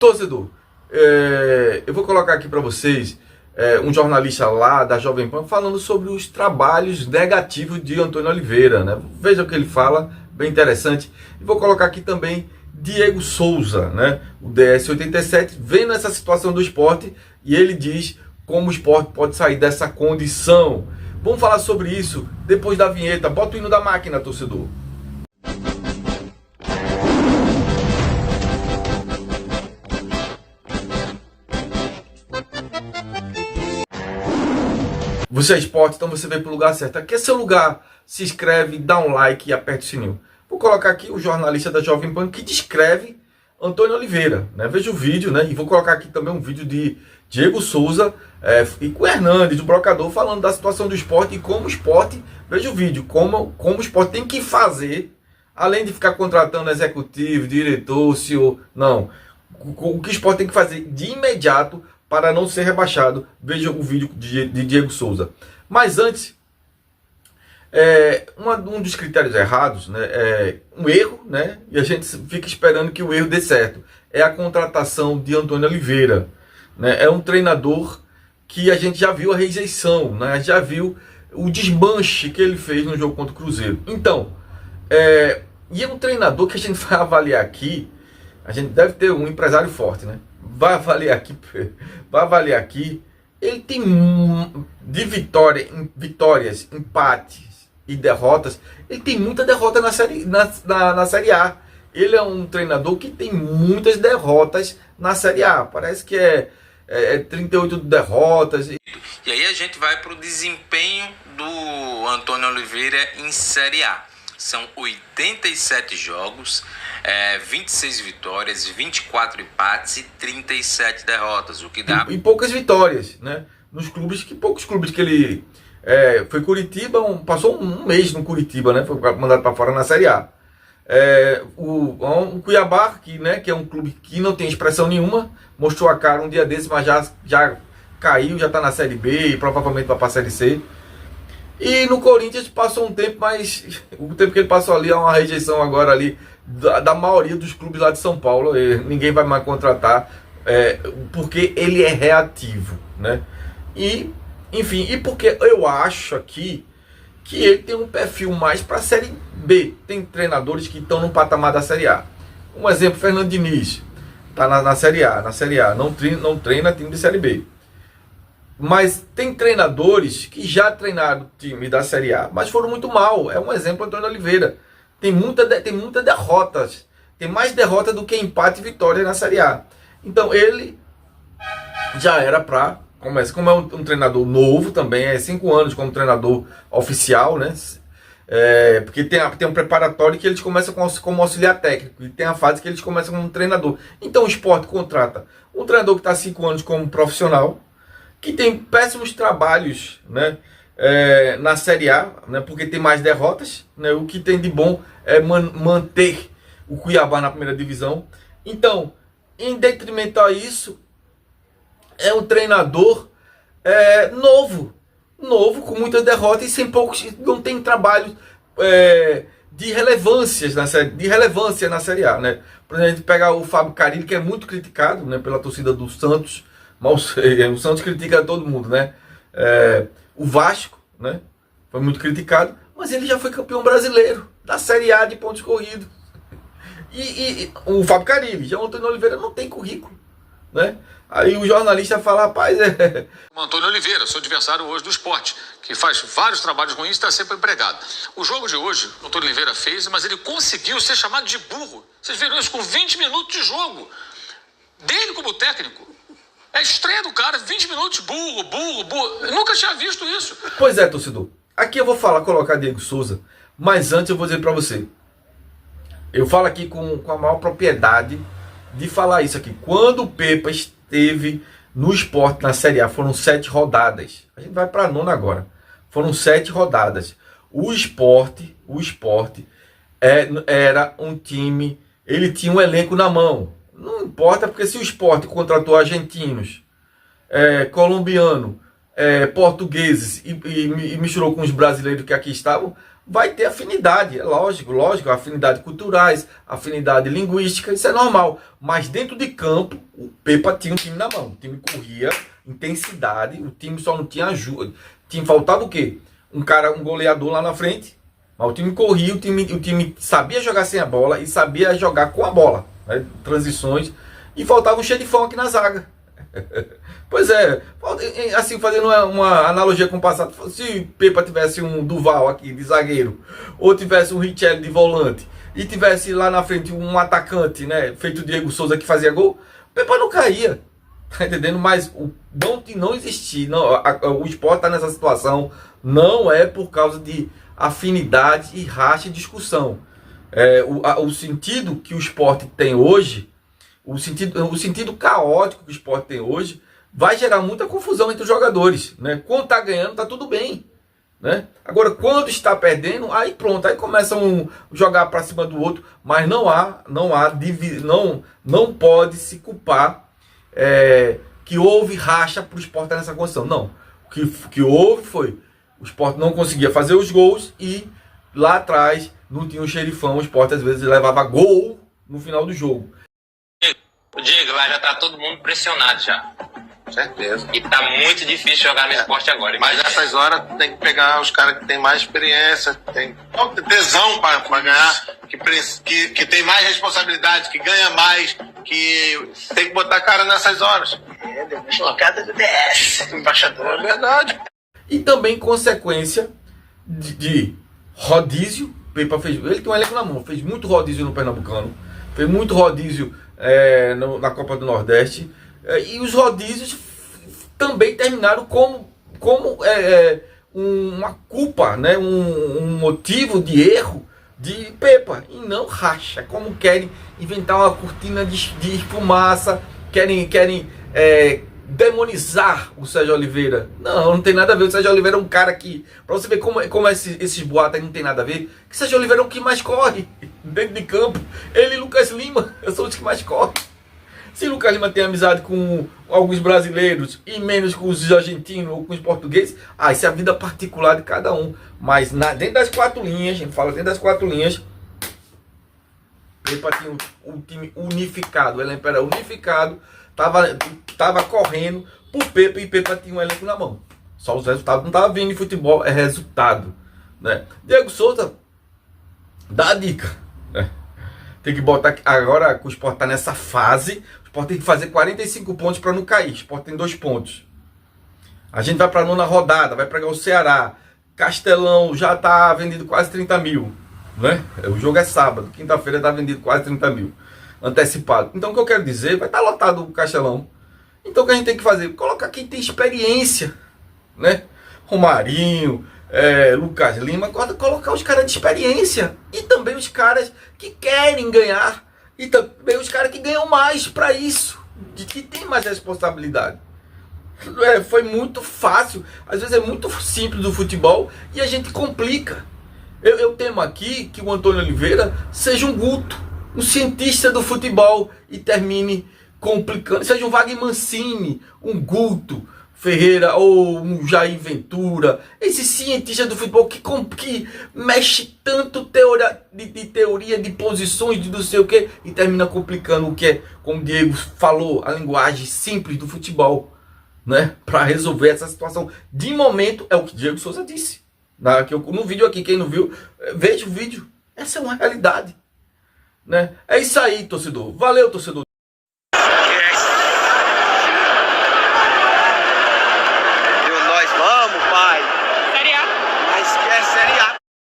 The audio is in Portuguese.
Torcedor, eu vou colocar aqui para vocês um jornalista lá da Jovem Pan falando sobre os trabalhos negativos de Antônio Oliveira, né? Veja o que ele fala, bem interessante. E vou colocar aqui também Diego Souza, né? O DS87, vendo essa situação do esporte, e ele diz como o esporte pode sair dessa condição. Vamos falar sobre isso depois da vinheta. Bota o hino da máquina, torcedor. Você é esporte, então você veio para o lugar certo. Aqui é seu lugar. Se inscreve, dá um like e aperta o sininho. Vou colocar aqui o jornalista da Jovem Pan que descreve Antônio Oliveira, né? Veja o vídeo, né? E vou colocar aqui também um vídeo de Diego Souza e com o Hernandes, o brocador, falando da situação do esporte e como o esporte, veja o vídeo, como o esporte tem que fazer, além de ficar contratando executivo, diretor, CEO, não. O que o esporte tem que fazer de imediato para não ser rebaixado. Veja o vídeo de Diego Souza. Mas antes, um dos critérios errados, né, um erro, né, e a gente fica esperando que o erro dê certo, é a contratação de Antônio Oliveira, né? É um treinador que a gente já viu a rejeição, né, já viu o desmanche que ele fez no jogo contra o Cruzeiro. Então, e é um treinador que a gente vai avaliar aqui. A gente deve ter um empresário forte, né? Vai avaliar aqui. Ele tem de vitórias, empates e derrotas. Ele tem muita derrota na série A. Ele é um treinador que tem muitas derrotas na Série A. Parece que é 38 derrotas. E aí a gente vai para o desempenho do Antônio Oliveira em Série A. São 87 jogos, 26 vitórias, 24 empates e 37 derrotas, o que dá... E poucas vitórias, né? Poucos clubes que ele... foi Curitiba, passou um mês no Curitiba, né? Foi mandado para fora na Série A. O Cuiabá, que é um clube que não tem expressão nenhuma, mostrou a cara um dia desses, mas já caiu, já está na Série B e provavelmente vai para a Série C. E no Corinthians passou um tempo, mas o tempo que ele passou ali é uma rejeição agora ali da maioria dos clubes lá de São Paulo. Ninguém vai mais contratar, porque ele é reativo, né? E, enfim, e porque eu acho aqui que ele tem um perfil mais para a Série B. Tem treinadores que estão no patamar da Série A. Um exemplo, Fernando Diniz, está na Série A, não treina time de Série B. Mas tem treinadores que já treinaram time da Série A, mas foram muito mal. É um exemplo, Antônio Oliveira. Tem muita derrotas. Tem mais derrota do que empate e vitória na Série A. Então ele já era para... Como é um treinador novo também, 5 anos como treinador oficial, né? Porque tem um preparatório que eles começam como auxiliar técnico. E tem a fase que eles começam como treinador. Então o esporte contrata um treinador que está 5 anos como profissional, que tem péssimos trabalhos, né, na Série A, né, porque tem mais derrotas, né, o que tem de bom é manter o Cuiabá na primeira divisão. Então, em detrimento a isso, é um treinador novo, com muitas derrotas e sem poucos, não tem trabalho de relevância na Série A, né? Por exemplo, a gente pegar o Fábio Carille, que é muito criticado, né, pela torcida do Santos. Mas o Santos critica todo mundo, né? O Vasco, né, foi muito criticado, mas ele já foi campeão brasileiro da Série A de pontos corridos. E o Fábio Carille, já o Antônio Oliveira não tem currículo, né? Aí o jornalista fala, rapaz, O Antônio Oliveira, seu adversário hoje do esporte, que faz vários trabalhos ruins e está sempre empregado. O jogo de hoje, o Antônio Oliveira fez, mas ele conseguiu ser chamado de burro. Vocês viram isso com 20 minutos de jogo dele como técnico. É estreia do cara, 20 minutos, burro. Eu nunca tinha visto isso. Pois é, torcedor. Aqui eu vou colocar Diego Souza, mas antes eu vou dizer pra você. Eu falo aqui com a maior propriedade de falar isso aqui. Quando o Pepa esteve no esporte na Série A, foram 7 rodadas. A gente vai pra 9ª agora. Foram 7 rodadas. O esporte era um time, ele tinha um elenco na mão. Não importa, porque se o esporte contratou argentinos, colombianos, portugueses e misturou com os brasileiros que aqui estavam, vai ter afinidade, é lógico, afinidade culturais, afinidade linguística, isso é normal. Mas dentro de campo, o Pepa tinha um time na mão, o time corria, intensidade, o time só não tinha ajuda. Faltava o quê? Um goleador lá na frente, mas o time corria, o time sabia jogar sem a bola e sabia jogar com a bola, né? Transições, e faltava um xerifão aqui na zaga. Pois é, assim, fazendo uma analogia com o passado, se Pepa tivesse um Duval aqui de zagueiro, ou tivesse um Richelli de volante, e tivesse lá na frente um atacante, né, feito Diego Souza, que fazia gol, Pepa não caía, tá entendendo? Mas não existir, o Sport está nessa situação, não é por causa de afinidade e racha e discussão. O sentido que o Sport tem hoje, o sentido caótico que o Sport tem hoje, vai gerar muita confusão entre os jogadores, né? Quando tá ganhando, tá tudo bem, né? Agora, quando está perdendo, aí pronto, aí começam a jogar para cima do outro, mas não pode se culpar que houve racha para o Sport estar nessa condição. Não, o que houve foi o Sport não conseguia fazer os gols e lá atrás não tinha um xerifão, o Sport às vezes levava gol no final do jogo. Diego, lá já tá todo mundo pressionado já. Certeza. E tá muito difícil jogar no esporte agora. Mas nessas horas tem que pegar os caras que tem mais experiência, tem tesão para ganhar, que tem mais responsabilidade, que ganha mais, que tem que botar a cara nessas horas. Deu uma deslocada do DS, embaixador. É verdade. E também consequência de rodízio. Pepa fez, ele tem um elenco na mão, fez muito rodízio no Pernambucano, fez muito rodízio na Copa do Nordeste, e os rodízios também terminaram como uma culpa, né? um motivo de erro de Pepa, e não racha, como querem inventar uma cortina de fumaça, querem demonizar o Sérgio Oliveira. Não tem nada a ver. O Sérgio Oliveira é um cara que, pra você ver como esses boatos aí não tem nada a ver, que o Sérgio Oliveira é o que mais corre dentro de campo. Ele e Lucas Lima são os que mais correm. Se Lucas Lima tem amizade com alguns brasileiros e menos com os argentinos ou com os portugueses, isso é a vida particular de cada um. Mas dentro das quatro linhas, a gente fala dentro das quatro linhas, Pepa tinha um time unificado, ele era unificado, tava correndo por Pepa, e Pepa tinha um elenco na mão. Só os resultados, não tava vindo de futebol, é resultado, né? Diego Souza dá a dica, né? Tem que botar agora que o Sport tá nessa fase, o Sport tem que fazer 45 pontos para não cair. O Sport tem 2 pontos. A gente vai para a 9ª rodada, vai pegar o Ceará. Castelão já tá vendido quase 30 mil, né? O jogo é sábado, quinta-feira tá vendido quase 30 mil antecipado. Então o que eu quero dizer, vai estar lotado o Castelão. Então o que a gente tem que fazer? Colocar quem tem experiência, né? Romarinho, Lucas Lima, colocar os caras de experiência, e também os caras que querem ganhar, e também os caras que ganham mais para isso, de que tem mais responsabilidade. Foi muito fácil, às vezes é muito simples o futebol e a gente complica. Eu temo aqui que o Antônio Oliveira seja um Guto, um cientista do futebol, e termine complicando, seja um Wagner Mancini, um Guto Ferreira ou um Jair Ventura, esse cientista do futebol que mexe tanto teoria de posições, de não sei o que, e termina complicando o que é, como o Diego falou, a linguagem simples do futebol, né? Para resolver essa situação. De momento, é o que Diego Souza disse. No vídeo aqui, quem não viu, veja o vídeo. Essa é uma realidade, né? É isso aí, torcedor. Valeu, torcedor.